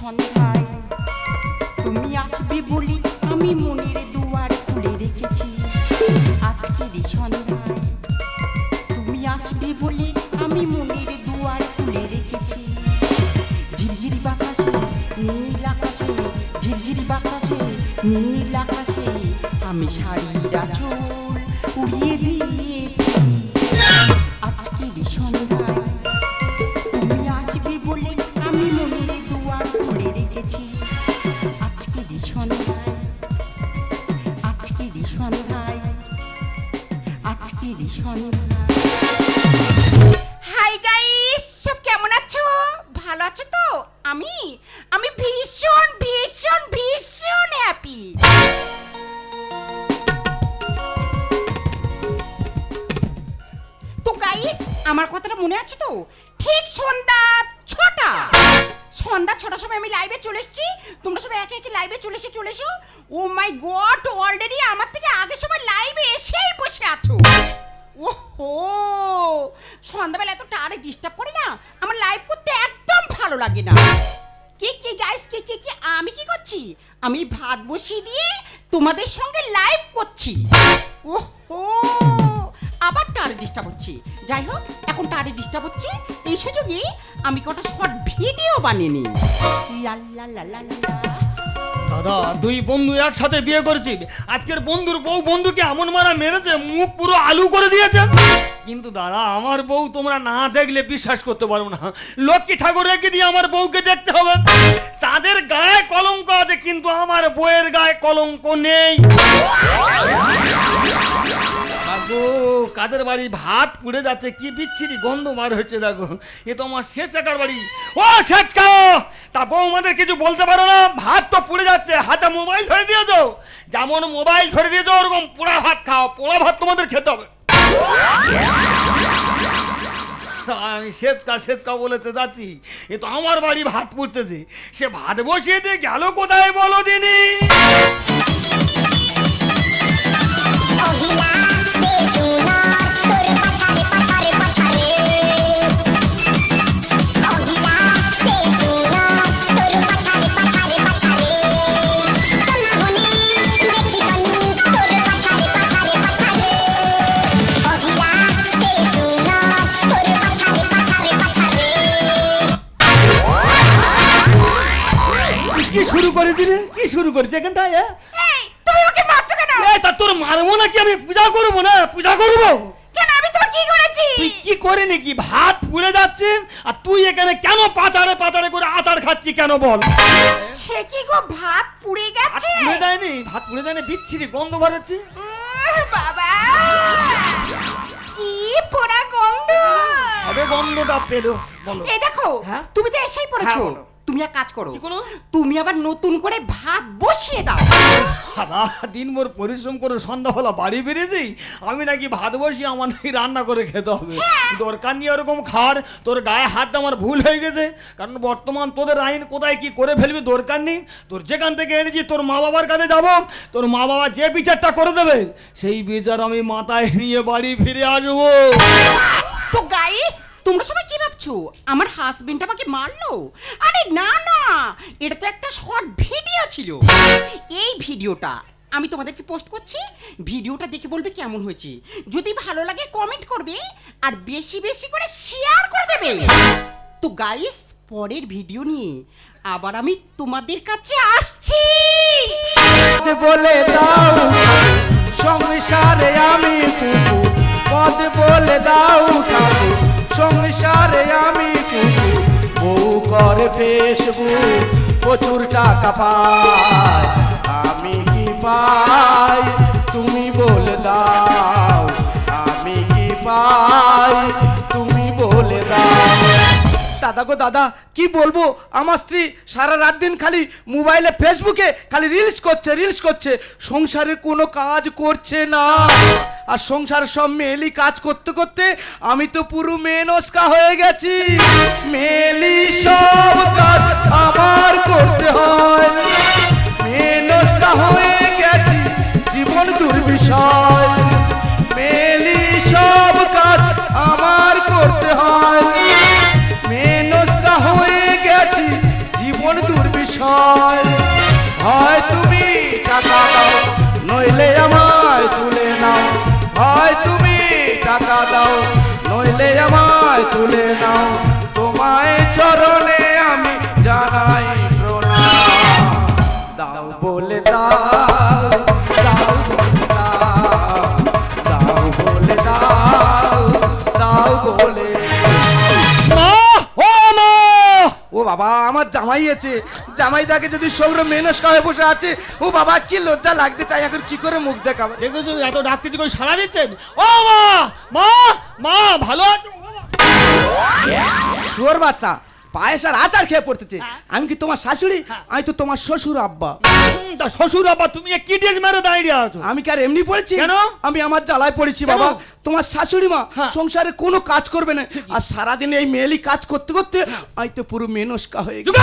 সন্ধ্যায় তুমি আসবে বলি আমি মনের দুয়ার খুলে রেখেছি। আজকের সন্ধ্যায় তুমি আসবে বলে আমি মনের দুয়ার খুলে রেখেছি। ঝিরঝিরি বাতাসে নীল আকাশে, ঝিরঝিরি বাতাসে নীল আকাশে আমি শাড়ির আঁচল উড়িয়ে দিয়েছি। আজকের সন্ধ্যায় তুমি আসবে বলে আমি মনের দুয়ার খুলে রেখেছি। আজকের সন্ধ্যায়, আজকের সন্ধ্যায়, আজকের সন্ধ্যায়। হাই গাইস, সব কেমন আছো? ভালো আছো তো? আমি ভীষণ ভীষণ ভীষণ হ্যাপি। তো গাইস, আমার কথাটা মনে আছে তো? ঠিক সন্ধ্যা 6টা, সন্ধ্যা 6টার সময় আমি লাইভে চলে এসেছি। তোমরা সবাই একে একে লাইভে চলে এসো। ও মাই গড, অলরেডি আমার থেকে আগে সবাই লাইভে এসেই বসে আছো। ওহো, সন্ধ্যাবেলা এত টারে ডিস্টার্ব করে না, আমার লাইভ করতে একদম ভালো লাগে না। কি গাইস, কি আমি কি করছি? আমি ভাত বসিয়ে দিয়ে তোমাদের সঙ্গে লাইভ করছি। ওহো, আবার টারে ডিস্টার্ব হচ্ছে। যাই হোক, এখন টারে ডিস্টার্ব হচ্ছে, এই সুযোগে আমি কটা শর্ট ভিডিও বানিয়ে নিই। দাদা, দুই বন্ধু একসাথে বিয়ে করেছি। আজকের বন্ধুর বউ বন্ধুকে এমন মারা মেরেছে, মুখ পুরো আলু করে দিয়েছে। কিন্তু দাদা, আমার বউ তোমরা না দেখলে বিশ্বাস করতে পারবো না। লক্ষ্মী ঠাকুর রেখে দিয়ে আমার বউকে দেখতে হবে। তাদের গায়ে কলঙ্ক আছে, কিন্তু আমার বউয়ের গায়ে কলঙ্ক নেই। কাদের বাড়ি ভাত পুড়ে যাচ্ছে, কি বিচ্ছিরি গন্ধ বার হচ্ছে। দেখো, এ তো আমার শেচাকার বাড়ি। ও শেচকা, তা বউ আমাদের কিছু বলতে পারো না? ভাত তো পুড়ে যাচ্ছে, হাতে মোবাইল ধরে দিয়েছো। যেমন মোবাইল ধরে দিয়েছো ওরকম পোড়া ভাত খাও। পোড়া ভাত তোমাদের খেতে হবে। আমি শেচকা বলেতে যাচ্ছি, এ তো আমার বাড়ি ভাত পুড়তেছে। সে ভাত বসিয়ে দিয়ে গেল কোথায় বলো দিনি? কি শুরু করেছি এখানটায়? তুমি ওকে মারছো কেন? তা তোর মারবো নাকি? আমি পূজা করবো না? পূজা করবো কেন? আমি তোমাকে কি করেছি? তুই কি করে নাকি? ভাত পুড়ে যাচ্ছে আর তুই এখানে কেন পাচারে করে আচার খাচ্ছি কেন বল? সে কি গো, ভাত পুড়ে গেছে? পুড়ে যায়নি, ভাত পুড়ে যায়নি, বিচ্ছিরি গন্ধ বেরোচ্ছে। বাবা, কি পোড়া গন্ধ! আবে গন্ধটা পেলো বলো। এই দেখো, হ্যাঁ? তুমি তো এসেই পড়েছো। হ্যাঁ, বলো। তুমি এক কাজ করো, কি করো? তুমি আবার নতুন করে ভাত বসিয়ে দাও। সারা দিনভর পরিশ্রম করে সন্ধ্যাবেলা বাড়ি বেরিয়েছি, আমি নাকি ভাত বসিয়ে আমার নাকি রান্না করে খেতে হবে। দরকার নিয়ে ওরকম খাওয়ার। তোর গায়ে হাত আমার ভুল হয়ে গেছে, কারণ বর্তমান তোদের আইন কোথায় কি করে ফেলবি দরকার নেই। তোর যেখান থেকে এনেছি তোর মা বাবার কাছে যাবো, তোর মা বাবা যে বিচারটা করে দেবে সেই বিচার আমি মাথায় নিয়ে বাড়ি ফিরে আসবো। তো গাইস, তোমরা সবাই কি ভাবছো আমার হাজবেন্ড আমাকে মারলো? আরে না না, এটা তো একটা শর্ট ভিডিও ছিল। এই ভিডিওটা আমি তোমাদেরকে পোস্ট করছি। ভিডিওটা দেখে বলবে কেমন হয়েছে। যদি ভালো লাগে কমেন্ট করবে আর বেশি বেশি করে শেয়ার করে দেবে। তো গাইস, পরের ভিডিও নিয়ে আবার আমি তোমাদের কাছে আসছি। বলে দাও সংসারে আমি কুকু, পদ বলে দাও ঠাকুর সংসারে আমি কুকু। বউ করে ফেসবুক, প্রচুর টাকা পায়, আমি কি পাই তুমি বলে দাও। আমি কি পাই তুমি বলে দাও। দাদা গো দাদা, কি বলবো, আমার স্ত্রী সারা রাত দিন খালি মোবাইলে ফেসবুকে খালি রিলস করছে। সংসারের কোনো কাজ করছে না। আর সংসারের সব মেয়েলি কাজ করতে করতে আমি তো পুরো মেনস্কা হয়ে গেছি। মেয়েলি সব কাজ আমার করতে হয়, মেনস্কা হয়ে গেছি, জীবন দুর্বিষয়। মেয়েলি সব কাজ আমার করতে হয়, মেনস্কা হয়ে গেছি, জীবন দুর্বিষয়। আমার জামাই আছে, জামাই দেখে যদি সৌর মেনস্কা হয়ে বসে আছে, ও বাবা কি লজ্জা লাগতে চাই, এখন কি করে মুখ দেখাবো? দেখো তো এত ডাক্তারি করে সারা দিচ্ছেন। ও মা, মা, মা ভালো আছো? ও মা। শুয়োর বাচ্চা পায়েস আর আচার খেয়ে পড়তেছে। আমি কি তোমার শাশুড়ি? আমি তো তোমার শ্বশুর আব্বা। তা শ্বশুর আব্বা তুমি কি ড্রেস মেরে দাঁড়িয়ে আছো? আমি কি আর এমনি পড়েছি? কেন? আমি আমার জ্বালায় পড়েছি কেন? বাবা। তোমার শাশুড়ি মা হ্যাঁ। সংসারে কোনো কাজ করবে না, আর সারাদিন এই মেয়েলি কাজ করতে করতে আমি তো পুরো মেনস্কা হয়ে গেছি।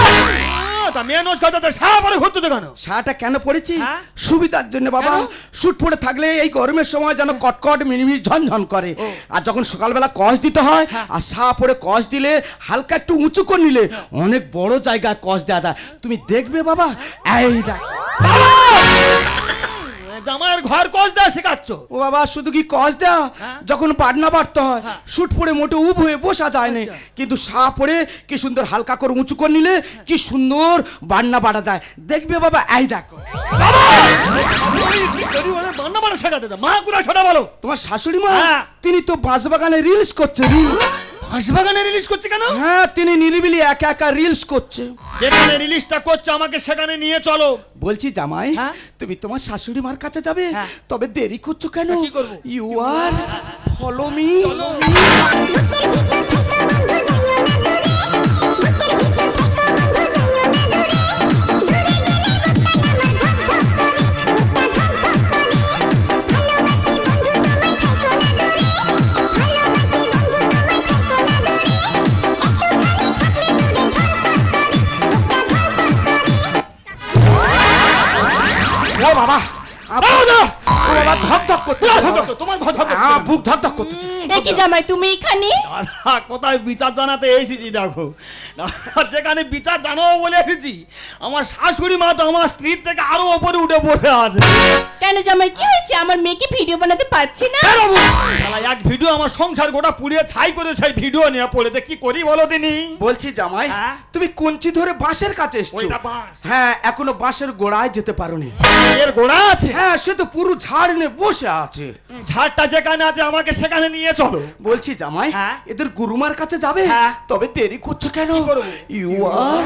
তা মেয়ে নোজ কথা সারা পরে ঘুরতে দেখানো। শাটা কেন পড়েছি? হ্যাঁ? সুবিধার জন্য বাবা। কেন? শুট পরে থাকলে এই গরমের সময় যেন কটকট মিনিমিনি ঝনঝন করে, আর যখন সকালবেলা কষ দিতে হয় আর শা পরে কষ দিলে হালকা একটু উঁচু করে নিলে অনেক বড় জায়গায় কষ দেওয়া যায়। তুমি দেখবে বাবা, এই দেখ জামাইয়ের ঘর কস দেওয়া শেখাচ্ছ? ও বাবা, শুধু কি কষ দেওয়া, হ্যাঁ? যখন বাটনা বাড়তে হয় হ্যাঁ। শুট পরে মোটে উব হয়ে বসা যায় না, আচ্ছা। কিন্তু শা পরে কি সুন্দর হালকা করে উঁচু করে নিলে কি সুন্দর বাটনা বাটা যায়। দেখবে বাবা, এই দেখো। বান্না বান্না শেখাতে দাও। মা কুড়া সেটা বলো। তোমার শাশুড়ি মা হ্যাঁ। তিনি তো বাঁশবাগানে রিলস করছে, রিলস। হাসবাগানে রিলিজ করছে কেন? হ্যাঁ, তিনি নিরিবিলি একা একা রিলস করছে। যেখানে রিলিজটা করছে আমাকে সেখানে নিয়ে চলো। বলছি জামাই, হ্যাঁ? তুমি তোমার শাশুড়ি মার কাছে যাবে, হ্যাঁ। তবে দেরি করছো কেন? কি করবো? You are follow me. ও বাবা, ও বাবা, ধক ধক করতে তোমার ঘর ধর। বুক ধক ধক করতেছে। একি জামাই তুমি এখানে? দাদা, কোথায় বিচার জানাতে এসেছি দেখো। যেখানে বিচার জানাবো বলে এসেছি, আমার শাশুড়ি মা তো আমার স্ত্রীর থেকে আরো উপরে উঠে বসে আছে। কেন জামাই কি হয়েছে? আমার মেয়েকে ভিডিও বানাতে পারছি না। শালা এক ভিডিও আমার সংসার গোটা পুড়িয়ে ছাই করে সেই ভিডিও নিয়ে পড়েছে, কি করি বলো তিনি? বলছি জামাই, হ্যাঁ? তুমি কঞ্চি ধরে বাঁশের কাছে এসছো। ওইটা বাঁশ। হ্যাঁ, এখনো বাঁশের গোড়ায় যেতে পারোনি। এর গোড়া আছে? হ্যাঁ, সে তো পুরো ঝাড় নিয়ে বসে আছে। ঝাড়টা যেখানে আছে আমাকে সেখানে নিয়ে চলো। বলছি জামাই, হ্যাঁ? এদের গুরুমার কাছে যাবে, হ্যাঁ। তবে দেরি করছো কেন? করবো? You are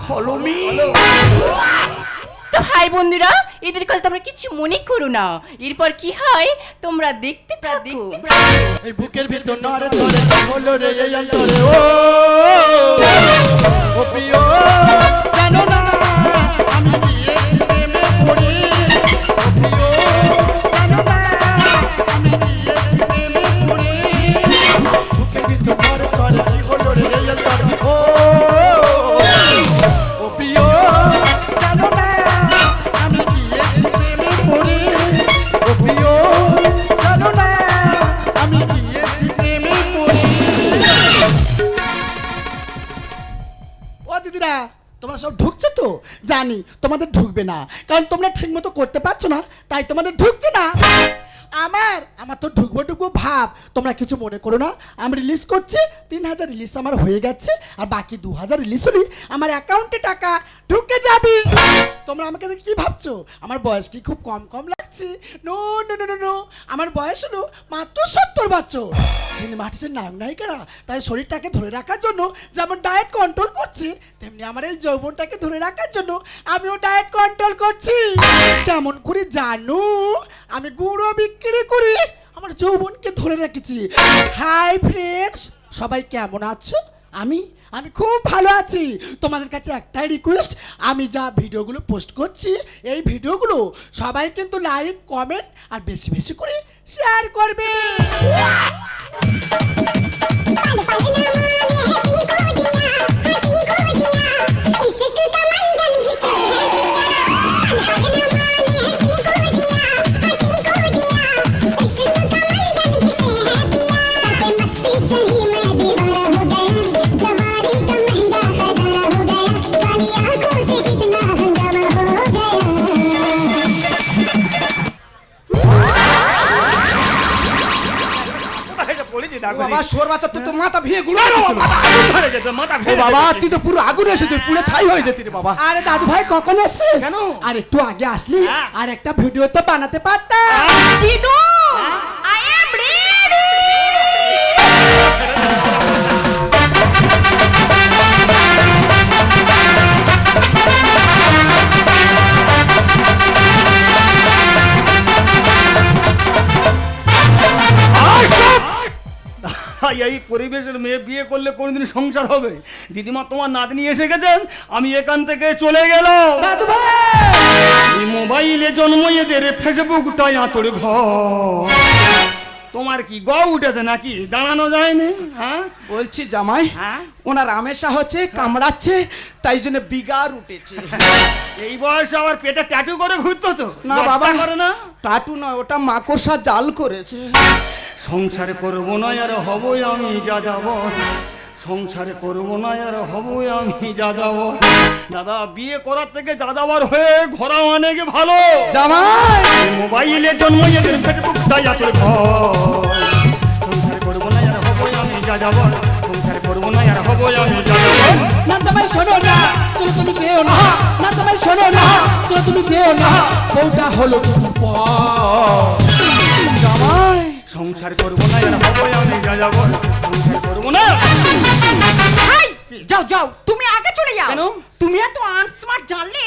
follow me. তো হাই বন্ধুরা, এদের কথা তোমরা কিছু মনে করো না, এরপর কি হয় তোমরা দেখতে থাকো। এই বুকের ভিতর নড়ে চড়ে হলো রে এই অন্তরে, ও প্রিয় জানো না আমি দিয়েছি প্রেমে পড়ে, ও প্রিয় জানো না আমি দিয়েছি প্রেমে পড়ে, বুকের ভিতর নড়ে চড়ে হলো রে এই অন্তরে, ও প্রিয় জানো না আমি দিয়েছি প্রেমে পড়ে, ও প্রিয় জানো না আমি দিয়েছি প্রেমে পড়ে। ও দিদিরা, তোমরা সব ঢুকছে তো? জানি তোমাদের ঢুকবে না, কারণ তোমরা ঠিক মতো করতে পারছো না, তাই তোমাদের ঢুকছে না। আমার তো ঢুকবো ভাব, তোমরা কিছু মনে করো না। আমি রিলিজ করছি, 3000 রিলিজ আমার হয়ে গেছে, আর বাকি 2000 রিলিজ হলে আমার অ্যাকাউন্টে টাকা ঢুকে যাবে। তোমরা আমাকে দেখে কি ভাবছো? আমার বয়স কি খুব কম কম লাগছে? নো নো নো নো, আমার বয়স হলো মাত্র 70 বছর। সিনেমা আর্টিস্টের নায়ক নায়িকারা তাই শরীরটাকে ধরে রাখার জন্য যেমন ডায়েট কন্ট্রোল করছে, তেমনি আমার এই যৌবনটাকে ধরে রাখার জন্য আমিও ডায়েট কন্ট্রোল করছি। কেমন করে জানো? আমি গুঁড়ো বিক্রি করি আমার যৌবনকে ধরে রেখেছি। হাই ফ্রেন্ডস, সবাই কেমন আছো? আমি খুব ভালো আছি। তোমাদের কাছে একটাই রিকোয়েস্ট, আমি যা ভিডিওগুলো পোস্ট করছি এই ভিডিওগুলো সবাই কিন্তু লাইক কমেন্ট আর বেশি বেশি করে শেয়ার করবে। বাবা, শোর বাচ্চা তো মাথা ভেঙে গুলো। মাথা ও বাবা, তুই তো পুরো আগুন এসে তুই পুরো ছাই হয়ে যেতি রে বাবা। আরে দাদু ভাই, কখন এসছিস? কেন? আর একটু আগে আসলি, হ্যাঁ। আর একটা ভিডিও তো বানাতে পারতাম। দিদু, আই এম রেডি। এই পরিবেশের মেয়ে বিয়ে করলে কোনোদিন সংসার হবে? দিদিমা, তোমার নাতনি এসে গেছেন, আমি এখান থেকে চলে গেলাম। দাদু ভাই এই মোবাইলে জন্ম এদের, ফেসবুকটাই আতর ঘর। তোমার কি গ উঠেছে নাকি? দাঁড়ানো যায় না? হ্যাঁ বলছি জামাই, হ্যাঁ? ওনার আমেশা হচ্ছে, কামড়াচ্ছে, তাই জন্য বিগার উঠেছে। এই বয়সে আবার পেটে ট্যাটু করে ঘুরতো তো? না লজ্জা বাবা, করে না? টাটু নয়, ওটা মাকড়সা জাল করেছে। সংসার করবো না আর হবই আমি যা যাব, সংসার করবো না আর হবই আমি যা যাব। দাদা, বিয়ে করার থেকে যা যাবার হয়ে ঘোরা অনেক ভালো। জামাই মোবাইলে জন্ম এদের, ফেসবুকটাই আছে ঘর। সংসার করবো না আর হবই আমি যা যাব, সংসার করবো না আর হবই আমি যা যাব। না জামাই শোনো না, চলো তুমি যেও না। না জামাই শোনো না, চলো তুমি যেও না। বউটা হলো দুটো পর। জামাই সংসার করবো না আর হবই আমি যা যাব, সংসার করবো না। হাই, যাও যাও, তুমি আগে চলে যাও। কেন? তুমি এত আনস্মার্ট জানলে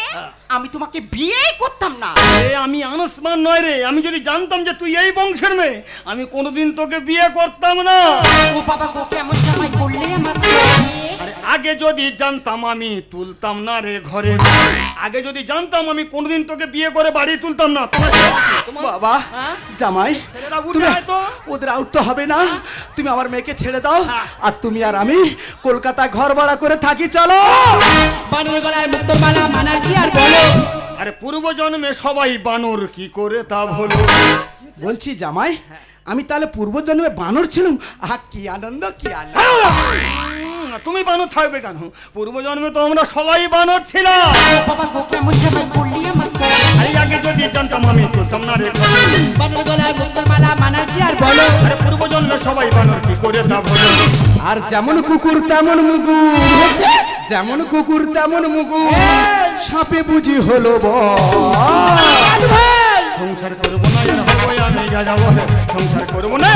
আমি তোমাকে বিয়েই করতাম না। এ আমি আনসমান নয় রে, আমি যদি জানতাম যে তুই এই বংশের মেয়ে, আমি কোনোদিন তোকে বিয়ে করতাম না। ও বাবা গো, কেমন জামাই করলে আমার। আরে আগে যদি জানতাম আমি তুলতাম না রে ঘরে। আগে যদি জানতাম আমি কোনোদিন তোকে বিয়ে করে বাড়ি তুলতাম না। তোমার বাবা হ্যাঁ? জামাই ছেলেরা উঠে তুমি আয় তো। ওদের আউট তো হবে না, তুমি আমার মেয়েকে ছেড়ে দাও। হ্যাঁ। আর তুমি আর আমি কলকাতায় ঘর ভাড়া করে থাকি, চলো। বানর গলায় মুক্তর মালা মানা কি আর বলো। আরে পূর্ব জন্মে সবাই বানর, কি করে তা হলো? বলছি জামাই, আমি তাহলে পূর্বজন্মে বানর ছিলাম। আহা কি আনন্দ, কি আনন্দ। তুমি বানর থাকবে কেন? পূর্ব জন্মে তো আমরা সবাই বানর ছিলাম। ও বাবা গো, কেমন জামাই করলে আমার। আরে আগে যদি জানতাম আমি তুলতাম না রে ঘরে। বানর গলায় মুক্তর মালা মানা কি আর বলো। আরে পূর্ব জন্মে সবাই বানর, কি করে তা হলো? আর যেমন কুকুর তেমন মুগুর, যেমন কুকুর তেমন মুগুর, সাপে বুঝি হলো বল। সংসার করবো না আর হবই আমি যা যাব, সংসার করবো না।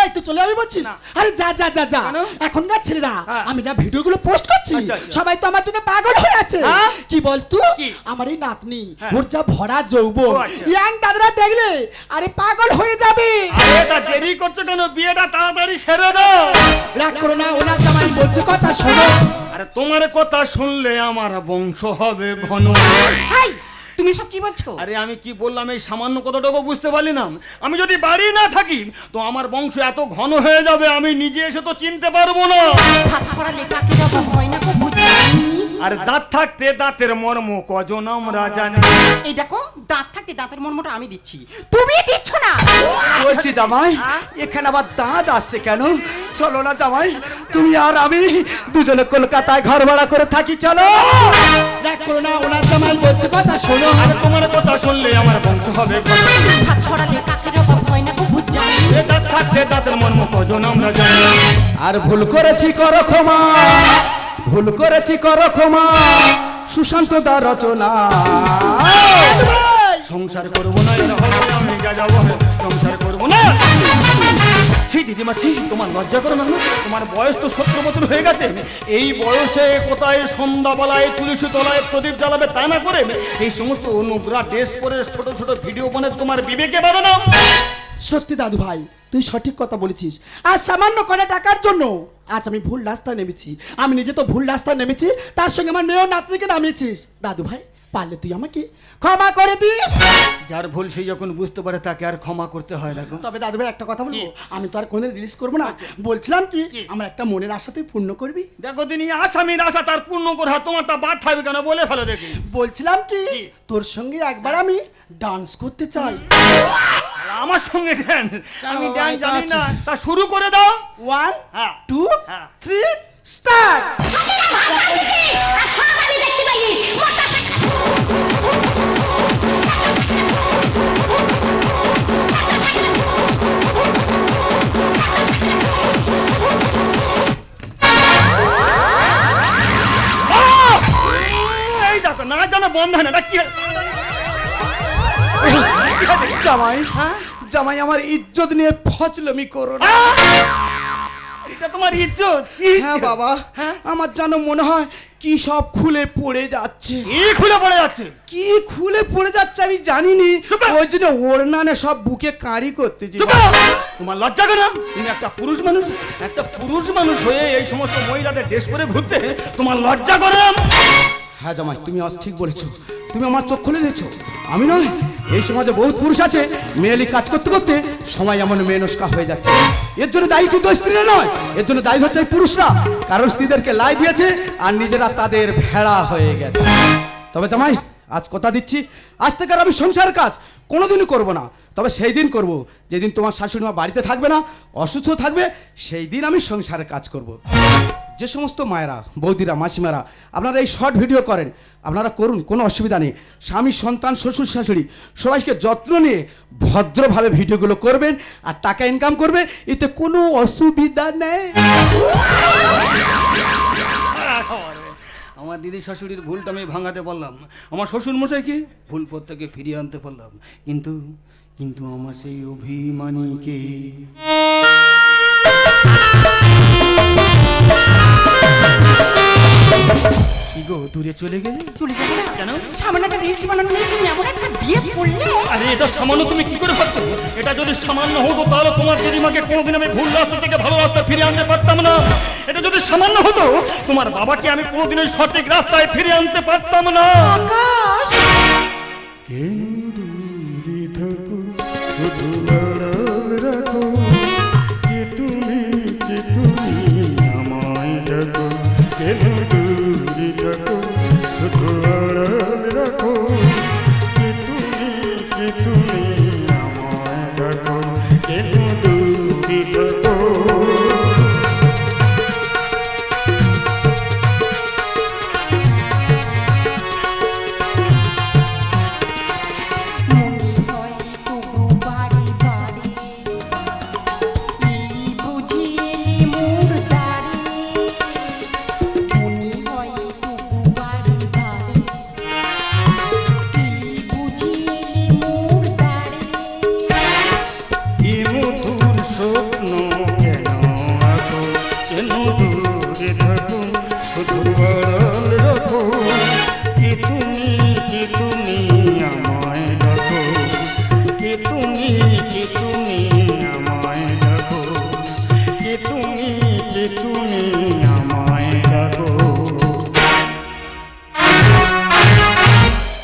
এই তো চলে আমি বলছিস? আরে যা যা যা যা। কেন? এখনকার ছেলেরা হ্যাঁ। আমি যা ভিডিওগুলো পোস্ট করছি, আচ্ছা, আচ্ছা। সবাই তো আমার জন্য পাগল হয়ে আছে। হ্যাঁ? কি বলতো? কি? আমার এই নাতনি, হ্যাঁ। ওর যা ভরা যৌবন, ও, আচ্ছা। ইয়াং দাদারা দেখলে আরে পাগল হয়ে যাবে। আরে তা দেরি করছো কেন? বিয়েটা তাড়াতাড়ি সেরে দাও। রাগ করো না, ওনার জামাই বলছে কথা শোনো। আরে তোমার কথা শুনলে আমার বংশ হবে ঘন। হাই, তুমি সব কি বলছো? আরে আমি কি বললাম, এই সামান্য কথাটুকু বুঝতে পারলি না? আমি যদি বাড়ি না থাকি তো আমার বংশ এত ঘন হয়ে যাবে, আমি নিজে এসে তো চিনতে পারবো না। হাত ছড়ালে কাকে দেওয়া হয় না গো, বুঝলি? আর দাঁত থাকতে দাঁতের মর্ম কজন আমরা জানি। এই দেখো, দাঁত থাকতে দাঁতের মর্মটা আমি দিচ্ছি, তুমি দিচ্ছ না। বলছি জামাই, এখানে আবার দাঁত আসছে কেন? চলো না জামাই, তুমি আর আমি দুজনে কলকাতায় ঘর ভাড়া করে থাকি, চলো। রাগ করো না, ওনার জামাই বলছে কথা শোনো। আরে তোমার কথা শুনলে আমার বংশ হবে ঘন। হাত ছড়ালে কাকে দেওয়া হয় না গো, বুঝলি? এ দাঁত থাকতে দাঁতের মর্ম কজন আমরা জানি। আর ভুল করেছি করো ক্ষমা, ভুল করেছি করো ক্ষমা, সুশান্ত দা রচনা। সংসার করবো না এর হবে আমি যা যাবো, সংসার করবো না। সেই দিদিমা, ছি, তোমার লজ্জা করো না? তোমার বয়স তো 17 বছর হয়ে গেছে। এই বয়সে কোথায় সন্ধ্যাবেলায় তুলসী তলায় প্রদীপ জ্বালাবে তা না করে এই সমস্ত নোংরা ড্রেস পরে ছোট ছোট ভিডিও বানাতে তোমার বিবেকে বাধা না? সত্যি দাদু ভাই, তুই সঠিক কথা বলেছিস। আর সামান্য কটা টাকার জন্য আজ আমি ভুল রাস্তায় নেমেছি। আমি নিজে তো ভুল রাস্তায় নেমেছি, তার সঙ্গে আমার মেয়েও নাতনিকে নামিয়েছিস। দাদু ভাই, পারলে তুই আমাকে ক্ষমা করে দিস। যার ভুল সেই যখন বুঝতে পারে তাকে আর ক্ষমা করতে হয় না গো। তবে দাদু ভাই একটা কথা বলবো, কি? আমি তো আর কোনদিন রিলিজ করবো না। বলছিলাম কি, কি? আমার একটা মনের আশা তুই পূর্ণ করবি। দেখো তিনি আসামির আশা তার পূর্ণ করে হয়, তোমারটা বাদ থাকবে কেন? বলে ফেলো দেখি। বলছিলাম কি, কি? তোর সঙ্গে একবার আমি ডান্স করতে চাই। আমার সঙ্গে ড্যান্স? আমি চলো, ড্যান্স জানি আচ্ছা। না, তা শুরু করে দাও। 1 হ্যাঁ। 2 হ্যাঁ। 3 স্টার্ট। এই দেখো, না জানো বন্ধ হয় না, এটা কি? জামাই, জামাই আমার ইজ্জত নিয়ে ফজলমি করো না। এটা তোমার ইজ্জত? কি হ্যাঁ ইজ্জত? বাবা, হ্যাঁ? আমার যেন মনে হয় কি সব খুলে পড়ে যাচ্ছে। এই খুলে পড়ে যাচ্ছে। কি খুলে পড়ে যাচ্ছে আমি জানিনি, চুপ কর। ওই জন্য ওড়নানে সব বুকে কাঁড়ি করতেছি। চুপ করো! তোমার লজ্জা কেন? তুমি একটা পুরুষ মানুষ হয়ে এই সমস্ত মহিলাদের ড্রেস পরে ঘুরতে তোমার লজ্জা করে না? হ্যাঁ জামাই, তুমি আজ ঠিক বলেছো, তুমি আমার চোখ খুলে দিয়েছো। আমি নয়, এই সমাজে বহুত পুরুষ আছে মেয়েলি কাজ করতে করতে সময় এমন মেনস্কা হয়ে যাচ্ছে। এর জন্য দায়ী কিন্তু স্ত্রীরা নয়, এর জন্য দায়ী হচ্ছে এই পুরুষরা। কারণ স্ত্রীদেরকে লাই দিয়েছে আর নিজেরা তাদের ভেড়া হয়ে গেছে। তবে জামাই, আজ কথা দিচ্ছি, আজ থেকে আর আমি সংসারের কাজ কোনোদিনই করব না। তবে সেই দিন করব যেদিন তোমার শাশুড়ি মা বাড়িতে থাকবে না, অসুস্থ থাকবে, সেই দিন আমি সংসারের কাজ করব। যে সমস্ত মায়েরা, বৌদিরা, মাসিমারা আপনারা এই শর্ট ভিডিও করেন, আপনারা করুন, কোনো অসুবিধা নেই। স্বামী, সন্তান, শ্বশুর, শাশুড়ি সবাইকে যত্ন নিয়ে ভদ্রভাবে ভিডিওগুলো করবেন আর টাকা ইনকাম করবে, এতে কোনো অসুবিধা নেই। আমার দিদি শাশুড়ির ভুলটা আমি ভাঙাতে পারলাম, আমার শ্বশুর মশাইকে ভুল প্রত্যেকে ফিরিয়ে আনতে পারলাম, কিন্তু আমার সেই অভিমানীকে কি গো, দূরে চলে গেলে? চলে গেল না কেন? সামান্য একটা রিলস বানানো নিয়ে তুমি এমন একটা বিয়ে করলে। আরে এটা সামান্য তুমি কি করে ভাবছো? এটা যদি সামান্য হতো তাহলে তোমার দিদিমাকে কোনোদিন আমি ভুল রাস্তা থেকে ভালো রাস্তা ফিরে আনতে পারতাম না। এটা যদি সামান্য হতো তোমার বাবাকে আমি কোনোদিনই সঠিক রাস্তায় ফিরে আনতে পারতাম না। আকাশ, কেন দূরে থাকো, শুধু আড়াল রাখো, কে তুমি আমায় ডাকো। কেন দূরে থাকো, শুধু আড়াল রাখো, কে তুমি আমায় ডাকো। কেন দূরে থাকো। মনে হয় তবু বাড়ি বাড়ি, এই বুঝি এলি মোর দ্বারে। মনে হয় তবু বাড়ি বাড়ি, এই বুঝি এলি মোর দ্বারে। কি মধুর স্বপ্ন কেন আঁকো, কেন দূরে থাকো, শুধু আড়াল রাখো, কে তুমি আমায় ডাকো। কে তুমি আমায় ডাকো, কে তুমি